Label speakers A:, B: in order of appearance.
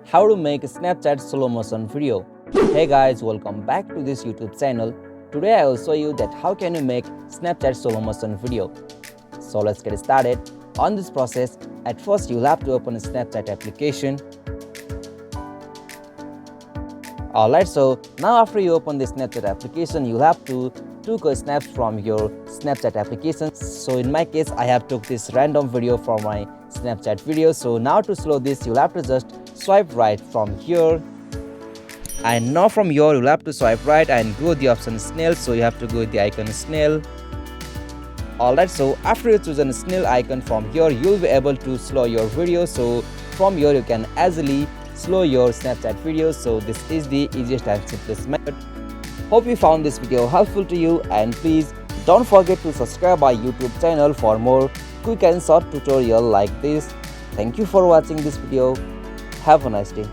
A: how to make a Snapchat slow motion video. Hey guys, welcome back to this YouTube channel. Today I will show you that how can you make Snapchat slow motion video. So let's get started. On this process, at first you'll have to open a Snapchat application. Alright, so now after you open the Snapchat application, you'll have to took a snap from your Snapchat application. So in my case, I have took this random video from my Snapchat video. So now to slow this, you'll have to just swipe right from here. And now from here, you'll have to swipe right and go the option snail. So you have to go with the icon snail. Alright, so after you choose a snail icon from here, you'll be able to slow your video. So from here, you can easily slow your Snapchat videos. So this is the easiest and simplest method. Hope you found this video helpful to you, and please don't forget to subscribe our YouTube channel for more quick and short tutorial like this. Thank you for watching this video. Have a nice day.